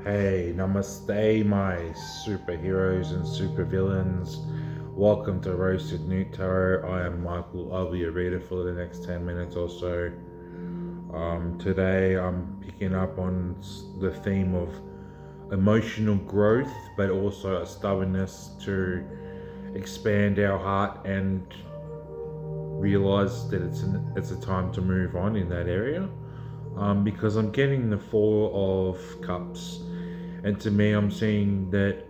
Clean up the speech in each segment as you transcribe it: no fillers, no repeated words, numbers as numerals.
Hey, namaste, my superheroes and supervillains. Welcome to Roasted-Newt Tarot. I am Michael. I'll be your reader for the next 10 minutes or so. Today I'm picking up on the theme of emotional growth, but also a stubbornness to expand our heart and realize that it's a time to move on in that area. Because I'm getting the Four of Cups. And to me, I'm seeing that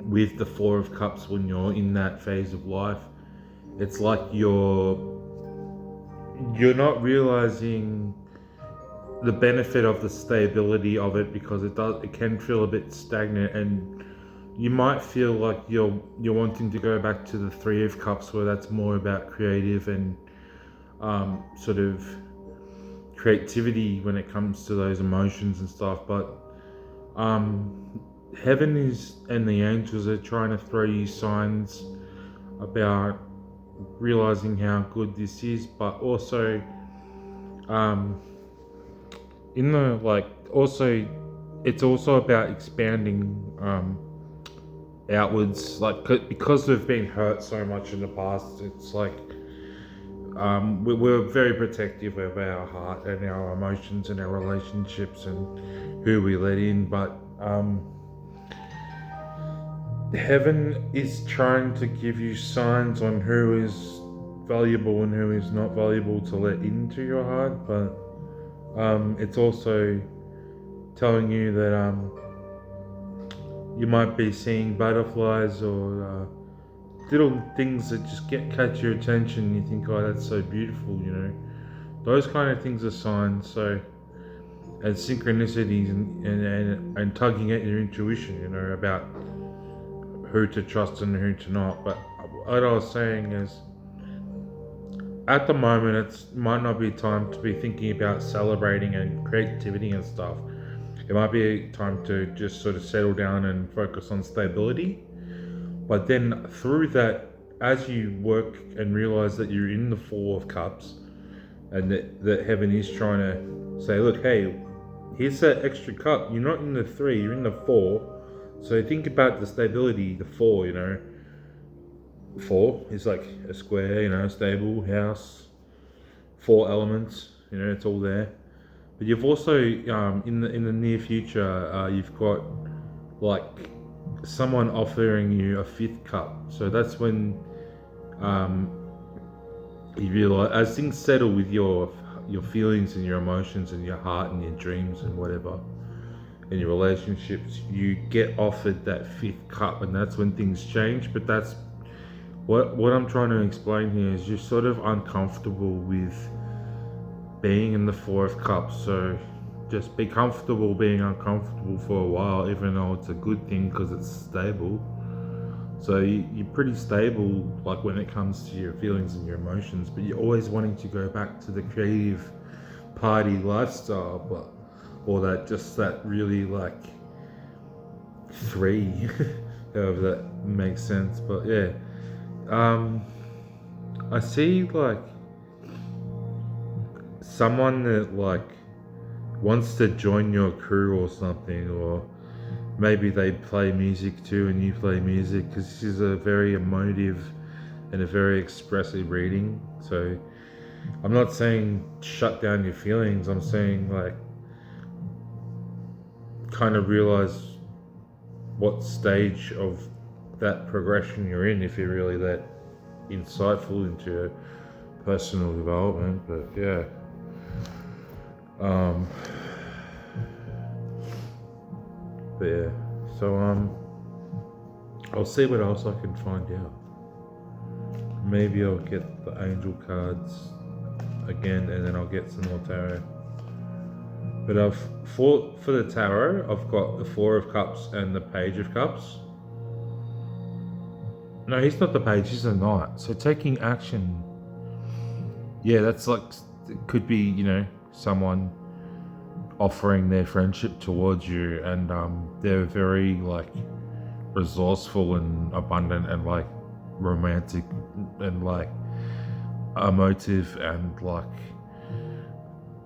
with the Four of Cups, when you're in that phase of life, it's like you're not realizing the benefit of the stability of it, because it can feel a bit stagnant, and you might feel like you're wanting to go back to the Three of Cups, where that's more about creative and sort of creativity when it comes to those emotions and stuff. But heaven is and the angels are trying to throw you signs about realizing how good this is, but also in the also it's also about expanding outwards, because we've been hurt so much in the past. It's like we're very protective of our heart and our emotions and our relationships and who we let in, but heaven is trying to give you signs on who is valuable and who is not valuable to let into your heart, but it's also telling you that you might be seeing butterflies or little things that just catch your attention. You think, oh, that's so beautiful, Those kind of things are signs. So, and synchronicities and tugging at your intuition, about who to trust and who to not. But what I was saying is, at the moment, it might not be time to be thinking about celebrating and creativity and stuff. It might be time to just sort of settle down and focus on stability. But then through that, as you work and realize that you're in the Four of Cups, and that heaven is trying to say, look, hey, here's that extra cup. You're not in the three, you're in the four. So think about the stability, the four, Four is like a square, stable house, four elements, it's all there. But you've also, in the near future, you've got like someone offering you a fifth cup. So that's when you realize, as things settle with your feelings and your emotions and your heart and your dreams and whatever, in your relationships, you get offered that fifth cup, and that's when things change. But that's what I'm trying to explain here is you're sort of uncomfortable with being in the Four of Cups. So just be comfortable being uncomfortable for a while, even though it's a good thing because it's stable. So you're pretty stable, like when it comes to your feelings and your emotions, but you're always wanting to go back to the creative party lifestyle, or that really like three, however that makes sense. But yeah, I see like someone that like wants to join your crew or something, or maybe they play music too and you play music, because this is a very emotive and a very expressive reading. So I'm not saying shut down your feelings, I'm saying like kind of realize what stage of that progression you're in, if you're really that insightful into your personal development. But yeah, so I'll see what else I can find out. Maybe I'll get the angel cards again, and then I'll get some more tarot. But for the tarot, I've got the Four of Cups and the Page of Cups. No, he's not the page, he's the knight. So taking action, yeah, that's like, it could be, someone offering their friendship towards you, and they're very like resourceful and abundant and like romantic and like emotive and like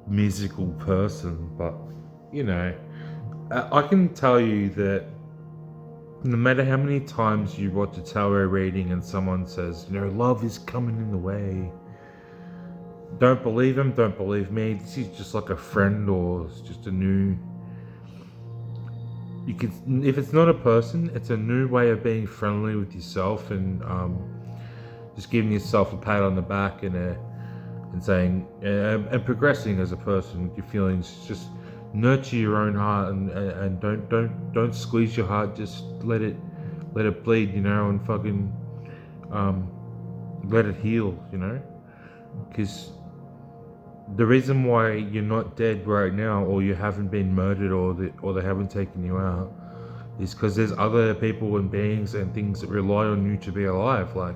musical person. But I can tell you that no matter how many times you watch a tarot reading and someone says, love is coming in the way, don't believe him, don't believe me. This is just like a friend, or it's just a new. You can, if it's not a person, it's a new way of being friendly with yourself, and just giving yourself a pat on the back and saying and progressing as a person with your feelings. Just nurture your own heart, and don't squeeze your heart. Just let it bleed, and fucking let it heal, because the reason why you're not dead right now, or you haven't been murdered, or they haven't taken you out, is because there's other people and beings and things that rely on you to be alive. Like,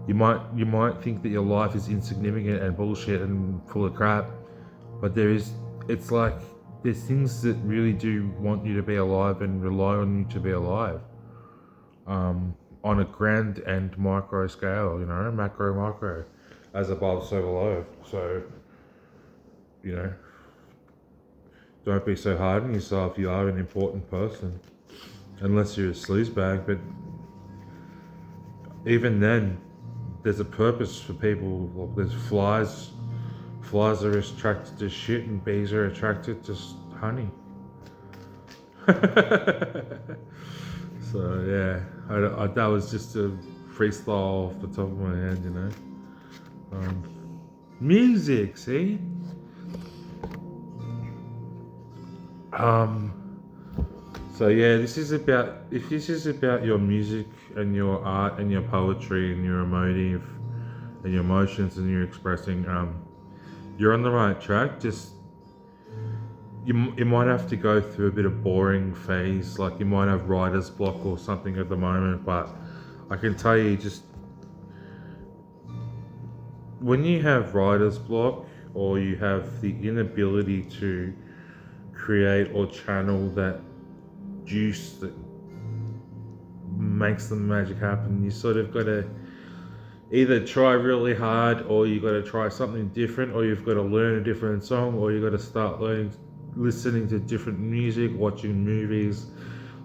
you might think that your life is insignificant and bullshit and full of crap, but it's like there's things that really do want you to be alive and rely on you to be alive, on a grand and micro scale, macro, micro, as above, so below. So, don't be so hard on yourself. You are an important person, unless you're a sleazebag. But even then, there's a purpose for people. Like, there's flies. Flies are attracted to shit, and bees are attracted to honey. So yeah, that was just a freestyle off the top of my head, music, see. So yeah, if this is about your music and your art and your poetry and your emotive and your emotions and you're expressing, you're on the right track. Just you might have to go through a bit of boring phase, like you might have writer's block or something at the moment, but I can tell you, just when you have writer's block, or you have the inability to create or channel that juice that makes the magic happen, you sort of got to either try really hard, or you got to try something different, or you've got to learn a different song, or you got to start listening to different music, watching movies,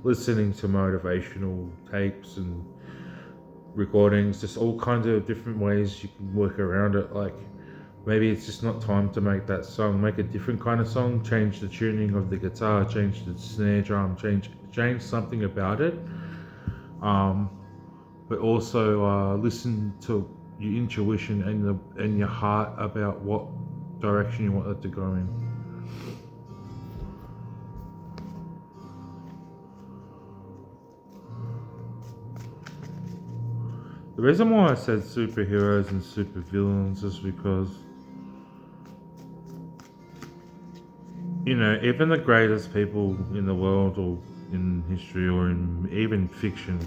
listening to motivational tapes and recordings, just all kinds of different ways you can work around it. Like, maybe it's just not time to make that song. Make a different kind of song, change the tuning of the guitar, change the snare drum, change something about it. But also listen to your intuition and your heart about what direction you want it to go in. The reason why I said superheroes and supervillains is because, even the greatest people in the world, or in history, or in even fiction,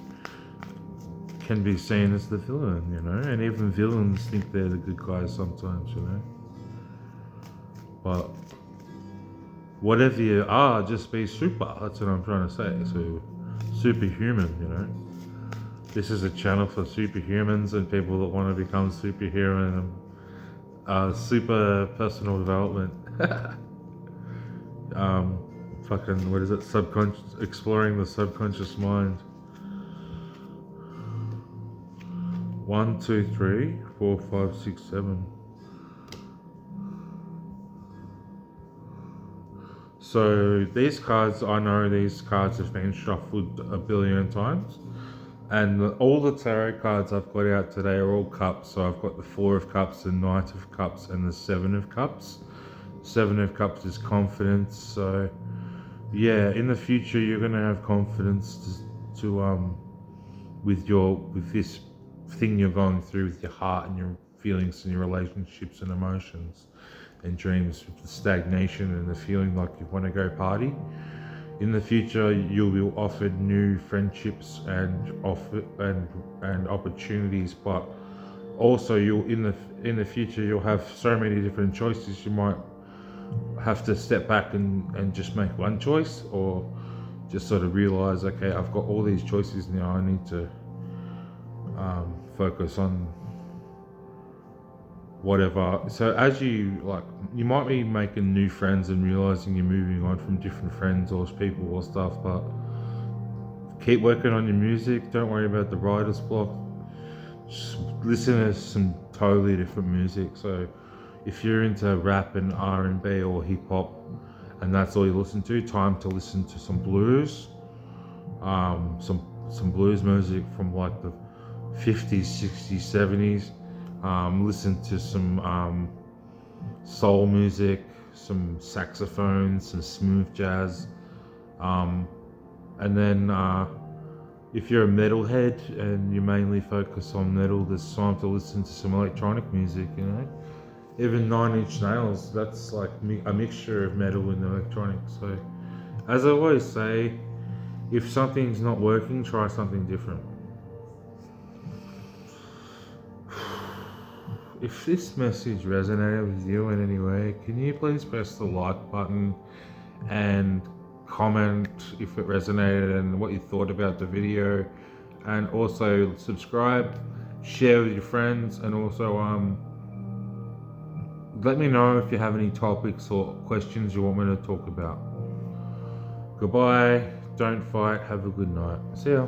can be seen as the villain, and even villains think they're the good guys sometimes, But whatever you are, just be super. That's what I'm trying to say. So, superhuman, This is a channel for superhumans and people that want to become superhuman. Super personal development. Fucking, what is it? Exploring the subconscious mind. 1, 2, 3, 4, 5, 6, 7. So these cards, I know these cards have been shuffled a billion times. And all the tarot cards I've got out today are all cups. So I've got the 4 of Cups, the Knight of Cups, and the 7 of Cups. 7 of Cups is confidence. So yeah, in the future you're going to have confidence to with this thing you're going through with your heart and your feelings and your relationships and emotions and dreams, with the stagnation and the feeling like you want to go party. In the future, you'll be offered new friendships and opportunities, but also in the future you'll have so many different choices. You might have to step back and just make one choice, or just sort of realize, okay, I've got all these choices now. I need to focus on whatever. So as you like, you might be making new friends and realizing you're moving on from different friends or people or stuff, but keep working on your music. Don't worry about the writer's block. Just listen to some totally different music. So if you're into rap and R&B or hip hop and that's all you listen to, time to listen to some blues, some blues music from like the 50s, 60s, 70s. Listen to some soul music, some saxophones, some smooth jazz. And then if you're a metalhead and you mainly focus on metal, there's time to listen to some electronic music, you know. Even Nine Inch Nails, that's like a mixture of metal and electronics. So, as I always say, if something's not working, try something different. If this message resonated with you in any way, can you please press the like button and comment if it resonated and what you thought about the video, and also subscribe, share with your friends, and also let me know if you have any topics or questions you want me to talk about. Goodbye, don't fight, have a good night. See ya.